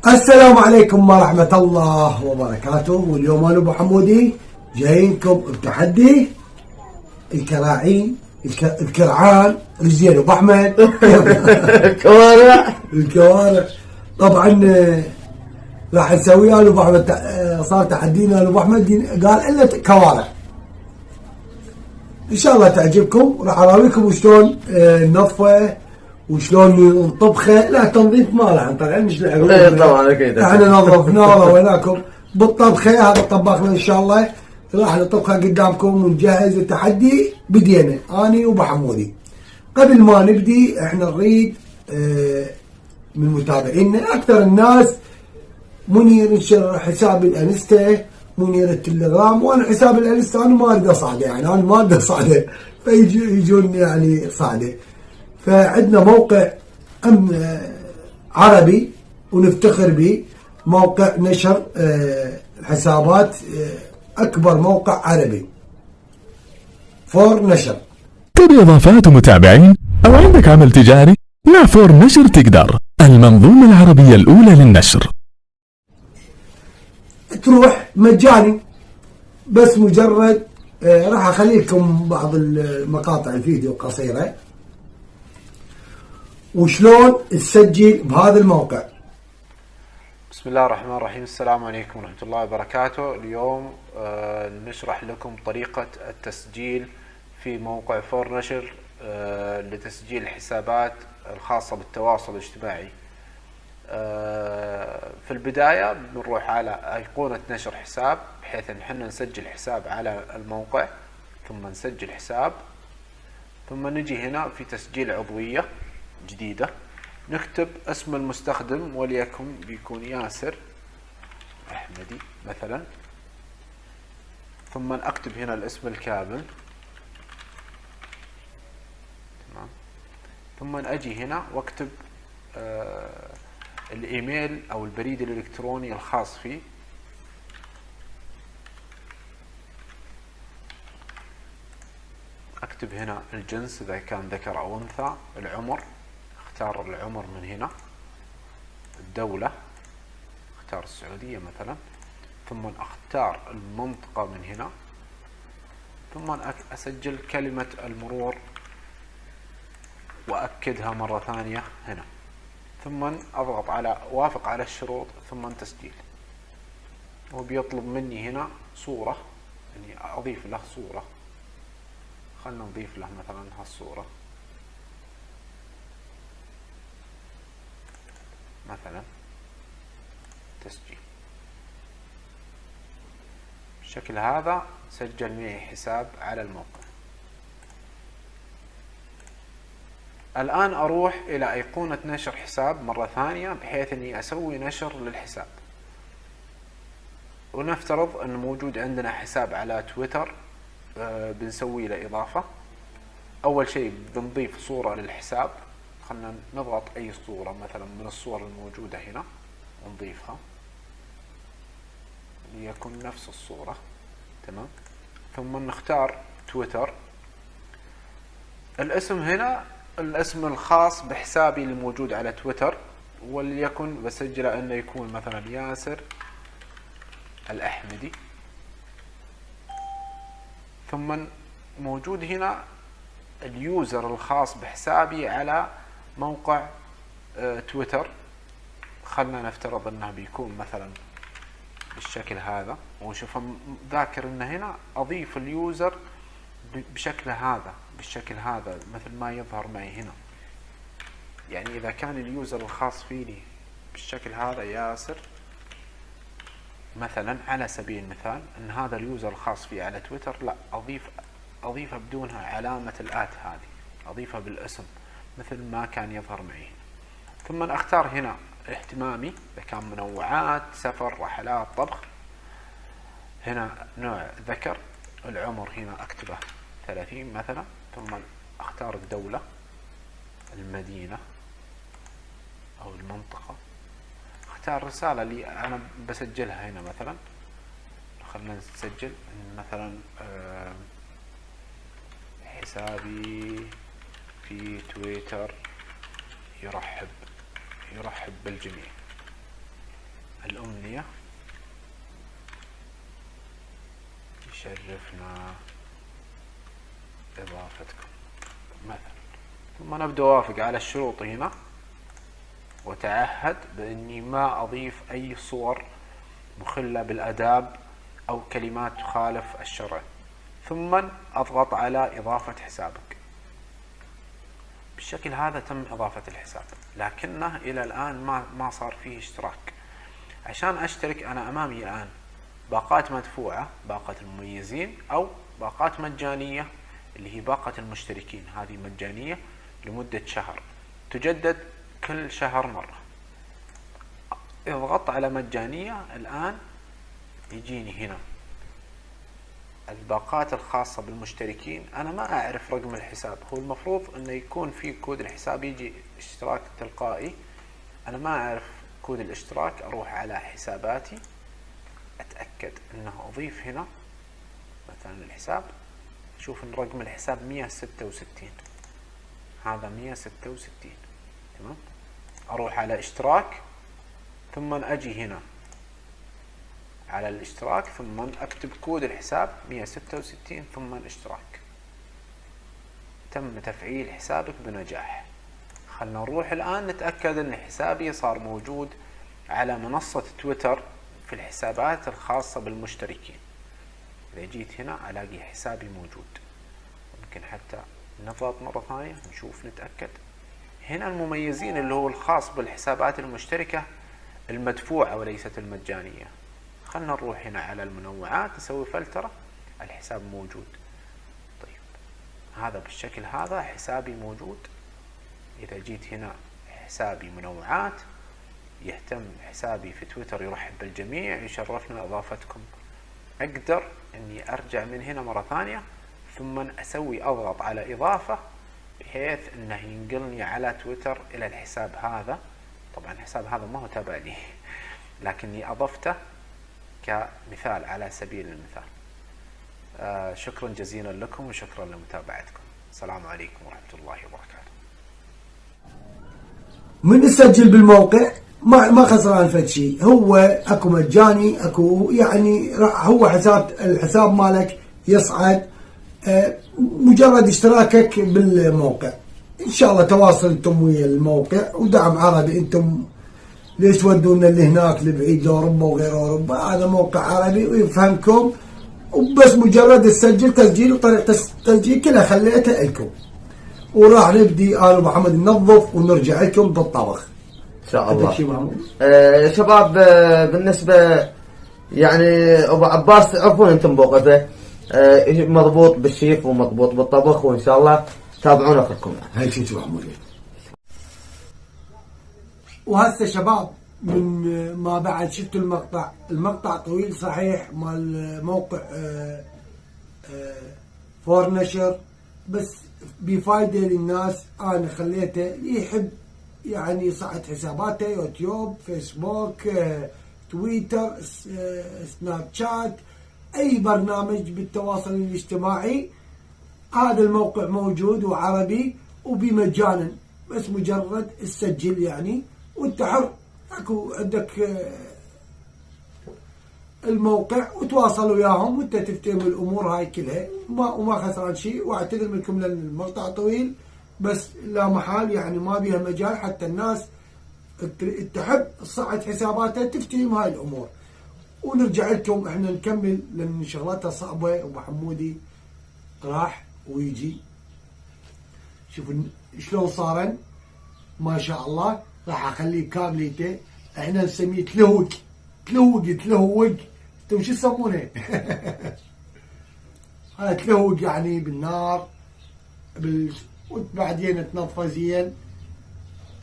السلام عليكم ورحمة الله وبركاته. واليوم أنا أبو حمودي جايينكم بتحدي الكراعين الكرعان رجلين أبو أحمد الكوارع. طبعا راح نسويها. أنا أبو أحمد صار تحدينا. أنا أبو أحمد قال إلا كوارع. إن شاء الله تعجبكم. راح أراويكم شلون نطفه وشلون نطبخه. لا تنظيف ما راح نطلع مش العروض. طبعا اكيد احنا نظفناه ورويناكم بالطبخه. هذا طباخنا ان شاء الله راح نطبخها قدامكم ونجهز التحدي. بدينا اني وابو حمودي. قبل ما نبدي احنا نريد من متابعينا اكثر الناس. منير انشر حساب الانستا، منير التليجرام، وانا حساب الانستا انا ما اريد اصعده، يعني انا ما اريد اصعده فيجون يعني صعده. فعندنا موقع عربي ونفتخر به، موقع نشر الحسابات، أكبر موقع عربي فور نشر. تبي إضافات متابعين أو عندك عمل تجاري؟ مع فور نشر تقدر. المنظومة العربية الأولى للنشر. تروح مجاني، بس مجرد راح أخلي لكم بعض المقاطع الفيديو قصيرة وشلون تسجل بهذا الموقع. بسم الله الرحمن الرحيم. السلام عليكم ورحمة الله وبركاته. اليوم نشرح لكم طريقة التسجيل في موقع فور نشر لتسجيل الحسابات الخاصة بالتواصل الاجتماعي. في البداية بنروح على أيقونة نشر حساب بحيث ان احنا نسجل حساب على الموقع، ثم نسجل حساب، ثم نجي هنا في تسجيل عضوية جديدة، نكتب اسم المستخدم وليكن بيكون ياسر أحمدي مثلا، ثم أكتب هنا الاسم الكامل، تمام. ثم أجي هنا واكتب الإيميل أو البريد الإلكتروني الخاص فيه، أكتب هنا الجنس إذا كان ذكر أو أنثى، العمر، اختار العمر من هنا، الدولة اختار السعودية مثلا، ثم اختار المنطقة من هنا، ثم أسجل كلمة المرور وأكدها مرة ثانية هنا، ثم أضغط على وافق على الشروط ثم تسجيل. وبيطلب مني هنا صورة، يعني أضيف له صورة. خلنا نضيف له مثلا هالصورة مثلا، تسجيل. بالشكل هذا سجل معي حساب على الموقع. الآن أروح إلى أيقونة نشر حساب مرة ثانية بحيث أني أسوي نشر للحساب. ونفترض أن موجود عندنا حساب على تويتر، بنسوي له إضافة. أول شيء بنضيف صورة للحساب. خلنا نضغط أي صورة مثلا من الصور الموجودة هنا ونضيفها ليكن نفس الصورة، تمام. ثم نختار تويتر. الاسم هنا الاسم الخاص بحسابي الموجود على تويتر، وليكن بسجله أنه يكون مثلا ياسر الأحمدي. ثم موجود هنا اليوزر الخاص بحسابي على موقع تويتر. خلنا نفترض انه بيكون مثلا بالشكل هذا، وشوف ذاكر ان هنا اضيف اليوزر بشكل هذا، بالشكل هذا مثل ما يظهر معي هنا. يعني اذا كان اليوزر الخاص فيني بالشكل هذا ياسر مثلا، على سبيل المثال ان هذا اليوزر الخاص فيه على تويتر، لا اضيفه بدونها علامة الآت هذه، اضيفه بالاسم مثل ما كان يظهر معي. ثم اختار هنا اهتمامي اذا كان منوعات، سفر، رحلات، طبخ. هنا نوع ذكر، العمر هنا اكتبه 30 مثلا، ثم اختار الدولة، المدينة او المنطقة، اختار الرسالة اللي انا بسجلها هنا مثلا. خلنا نسجل مثلا حسابي في تويتر يرحب بالجميع أمنية يشرفنا إضافتكم مثلا، ثم نبدأ أوافق على الشروط هنا، وتعهد بأني ما أضيف أي صور مخلة بالآداب أو كلمات تخالف الشرع، ثم أضغط على إضافة حسابك. بالشكل هذا تم إضافة الحساب، لكنه إلى الآن ما صار فيه اشتراك. عشان أشترك أنا أمامي الآن باقات مدفوعة، باقة المميزين، أو باقات مجانية اللي هي باقة المشتركين، هذه مجانية لمدة شهر تجدد كل شهر مرة. اضغط على مجانية، الآن يجيني هنا الباقات الخاصة بالمشتركين. أنا ما أعرف رقم الحساب، هو المفروض أنه يكون في كود الحساب يجي اشتراك تلقائي، أنا ما أعرف كود الاشتراك. أروح على حساباتي، أتأكد أنه أضيف هنا مثلا الحساب، شوف أن رقم الحساب 166، هذا 166 تمام. أروح على اشتراك، ثم أجي هنا على الاشتراك، ثم أكتب كود الحساب 166 ثم اشتراك. تم تفعيل حسابك بنجاح. خلنا نروح الآن نتأكد أن حسابي صار موجود على منصة تويتر في الحسابات الخاصة بالمشتركين. إذا جيت هنا ألاقي حسابي موجود. ممكن حتى نضغط مرة ثانية نشوف نتأكد. هنا المميزين اللي هو الخاص بالحسابات المشتركة المدفوعة وليست المجانية. خلنا نروح هنا على المنوعات نسوي فلترة، الحساب موجود. طيب هذا بالشكل هذا حسابي موجود. إذا جيت هنا حسابي منوعات، يهتم حسابي في تويتر يرحب بالجميع، يشرفنا إضافتكم. أقدر أني أرجع من هنا مرة ثانية، ثم أضغط على إضافة بحيث أنه ينقلني على تويتر إلى الحساب هذا. طبعا الحساب هذا ما هو تابع لي، لكني أضفته كمثال على سبيل المثال. شكرا جزيلا لكم وشكرا لمتابعتكم. السلام عليكم ورحمة الله وبركاته. من تسجل بالموقع ما خسران فد شيء، هو اكو مجاني، اكو يعني هو الحساب مالك يصعد مجرد اشتراكك بالموقع. ان شاء الله تواصل انتم ويا الموقع ودعم عربي. انتم ليش تودونا اللي هناك لبعيد لاوروبا وغير اوروبا؟ هذا موقع عربي ويفهمكم، وبس مجرد تسجل تسجيل وطريقة التسجيل كلها خليتها لكم. وراح نبدي انا ومحمد ننظف ونرجع لكم بالطبخ ان شاء الله. شباب بالنسبه يعني ابو عباس تعرفون انتم موقفه مضبوط بالشيف ومضبوط بالطبخ، وان شاء الله تابعونا اخركم. هاي شو محمود. وهسه شباب من ما بعد شفتوا المقطع طويل صحيح مال موقع فور نشر، بس بفايدة للناس. أنا خليته يحب يعني يصعد حساباته يوتيوب، فيسبوك، تويتر، سناب شات، أي برنامج بالتواصل الاجتماعي. هذا الموقع موجود وعربي وبمجانا، بس مجرد تسجل يعني وانت حر. اكو عندك الموقع وتواصل وياهم وانت تفتهم الامور هاي كلها وما خسران شيء. واعتذر منكم لان المقطع طويل، بس لا محال يعني ما بيها مجال حتى الناس تحب تصعد حساباتها تفتهم هاي الامور. ونرجع لكم احنا نكمل لان شغلاتها صعبه. ابو حمودي راح ويجي، شوفوا شلون صارن ما شاء الله. راح اخليه كامليته، احنا نسميه تلهوج. انتم شو تسمونه؟ هذا تلهوج يعني بالنار وبعدين تنظفه زين.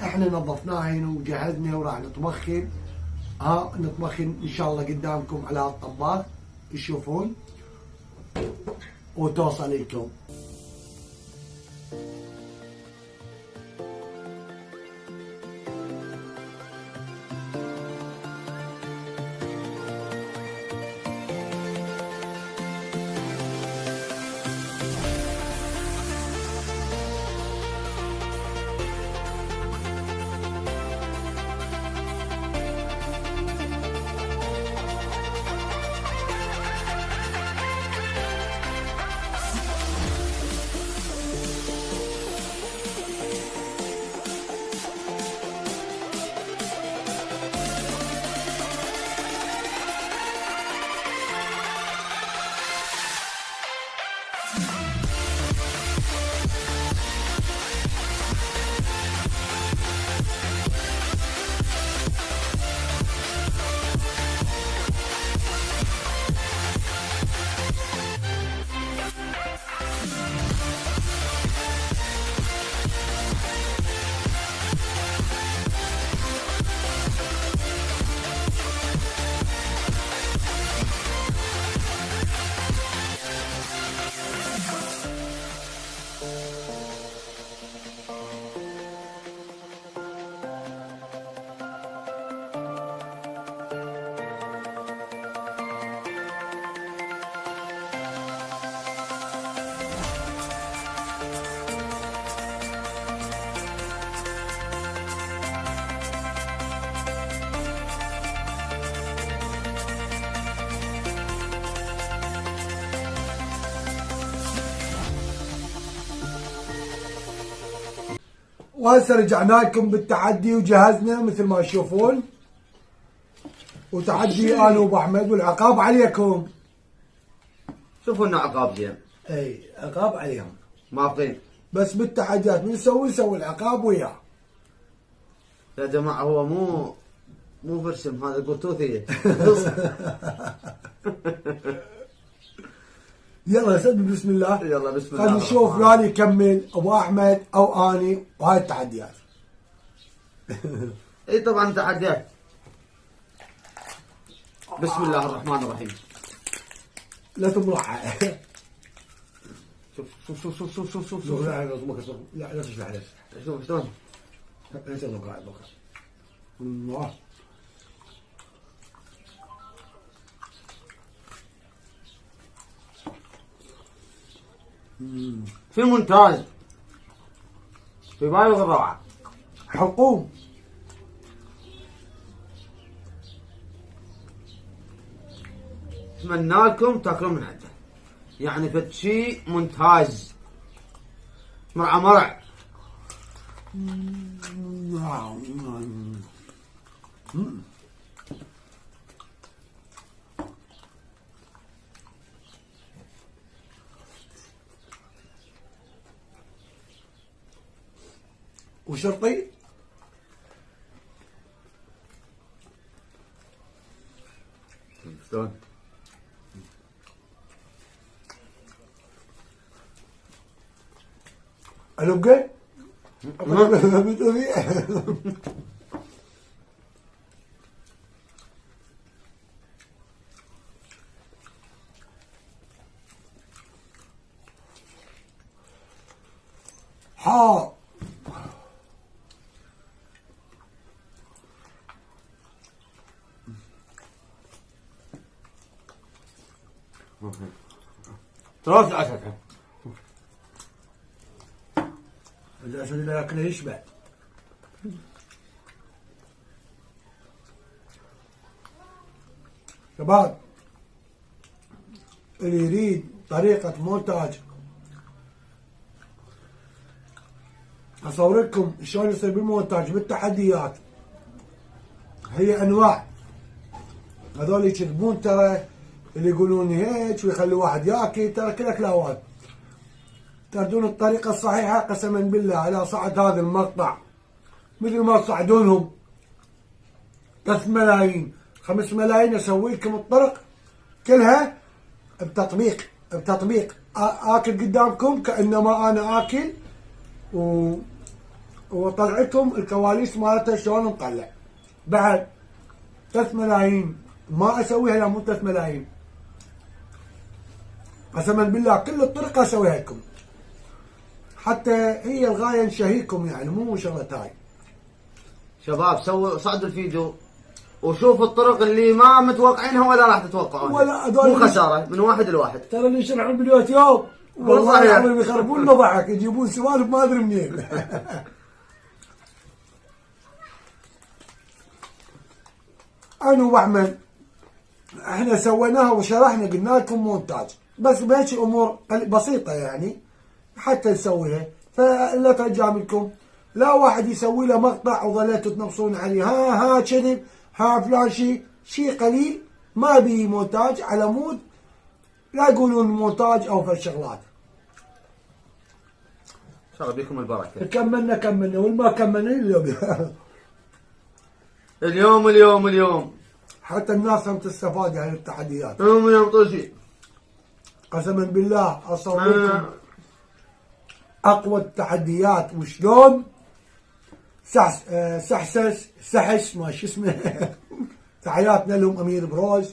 احنا نظفناه هنا وجهزنا وراح نطبخن. نطبخن ان شاء الله قدامكم على الطباخ تشوفون وتوصل لكم. وهسه رجعنا لكم بالتحدي وجهزنا مثل ما تشوفون، وتحدي انا وابو احمد، والعقاب عليكم. شوفوا لنا عقاب زين. اي عقاب عليهم، موافقين؟ بس بالتحديات من نسوي العقاب وياه. يا جماعة هو مو برسم، هذا بلوتوثية. يلا سد بسم الله. يلا بسم الله. خلينا نشوف يعني يكمل ابو احمد او اني، وهاي التحديات. اي طبعا تحديات. بسم الله الرحمن الرحيم. لا تمرحها. شوف شوف شوف شوف شوف شوف شوف لا لا تشلح عليه. شوف شلون. ليش انا قاعد بكره. الله. في مونتاج في بالغ الروعة. حلقوم. اتمنى لكم تاكلون من عنده، يعني فد شيء ممتاز. مرع. وشرطي شلون؟ الوقه. ها ثلاث عشرة. الاسد اللي ياكله يشبع. شباب اللي يريد طريقة مونتاج اصور لكم شلون يصير بالمونتاج بالتحديات. هي انواع، هذول يكذبون ترى، اللي يقولون هيك ويخلوا واحد ياكل، ترى كل اكلاوات. تردون الطريقة الصحيحة قسما بالله على صعد هذا المقطع، مثل ما تصعدونهم 3 ملايين 5 ملايين، اسوي لكم الطرق كلها بتطبيق اكل قدامكم كانما انا اكل، وطلع لكم الكواليس مالته شلون نطلع. بعد 3 ملايين ما اسويها، لا مو 3 ملايين، قسما بالله كل الطرق اسويها لكم، حتى هي الغايه نشهيكم، يعني مو شغله هاي. شباب صعدوا الفيديو وشوفوا الطرق اللي ما متوقعينها ولا راح تتوقعونها، ولا هذول مو خساره من واحد لواحد. ترى اللي يشرحون باليوتيوب والله صحيح. العظيم يخربون لنا ضحك، يجيبون سوالف ما ادري منين. انا واحمد احنا سويناها وشرحنا، قلنا لكم مونتاج، بس بهيك امور بسيطه يعني حتى نسويها، فلا ترجع منكم لا واحد يسوي له مقطع وظليتوا تنقصون عليه ها كذب ها فلان شيء قليل ما بي مونتاج على مود، لا يقولون مونتاج او فالشغلات. ان شاء الله بيكم البركه. كملنا والما كملنا اليوم حتى الناس هم تستفاد يعني التحديات. يوم طول شيء. قسما بالله اصور لكم اقوى التحديات وشلون سحس ما شو اسمه. تحياتنا لهم امير بروز.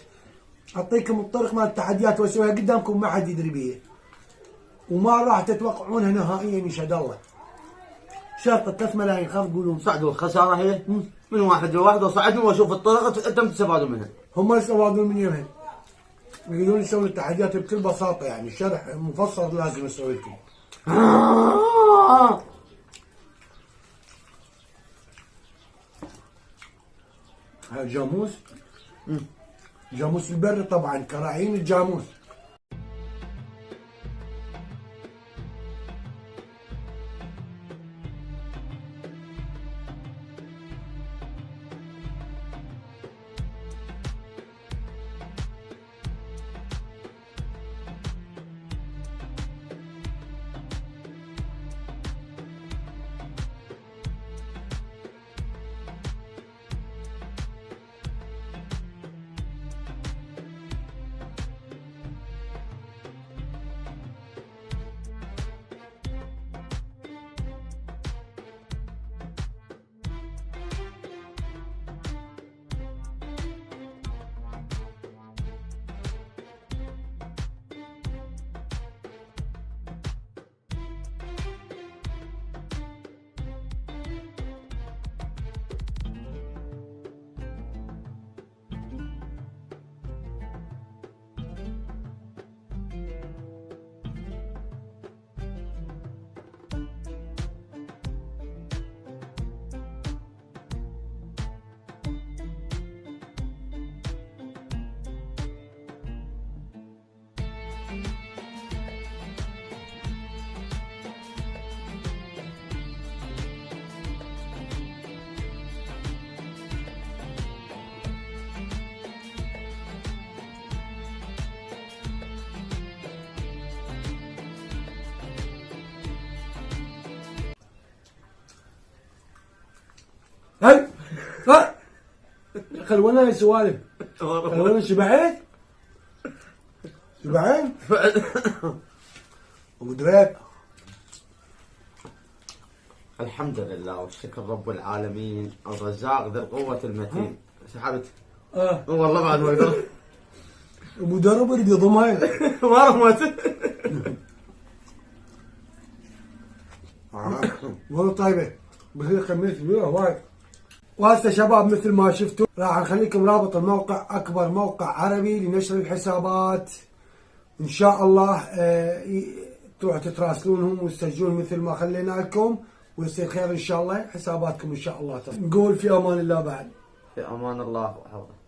اعطيكم الطرق مال التحديات واسويها قدامكم ما حد يدري بيه، وما راح تتوقعونها نهائيا يشهد الله. شرط 3 ملايين خاف تقولون صعدوا الخساره هي من واحد لواحد، وصعدوا واشوف الطرق انتم تستفادوا منها. هم يستفادون من يمها، يقولون يسوون التحديات بكل بساطه، يعني شرح مفصل لازم اسوي لكم. هاي الجاموس، جاموس البر طبعا، كراعين الجاموس. هاي ها خلونا سوالف. خلونا شبعت ودريك. الحمد لله والشكر رب العالمين الرزاق ذي القوة المتين. سحبت والله بعد ما يقدر المدرب يريد يضمها ما رمت. والله طيبه بس خميس فيها وايد. وهسه شباب مثل ما شفتوا راح نخليكم رابط الموقع، اكبر موقع عربي لنشر الحسابات. ان شاء الله تروحوا تتراسلونهم وتسجلون مثل ما خلينا لكم، ويصير خير ان شاء الله. حساباتكم ان شاء الله نقول في امان الله بعد. في امان الله وحفظه.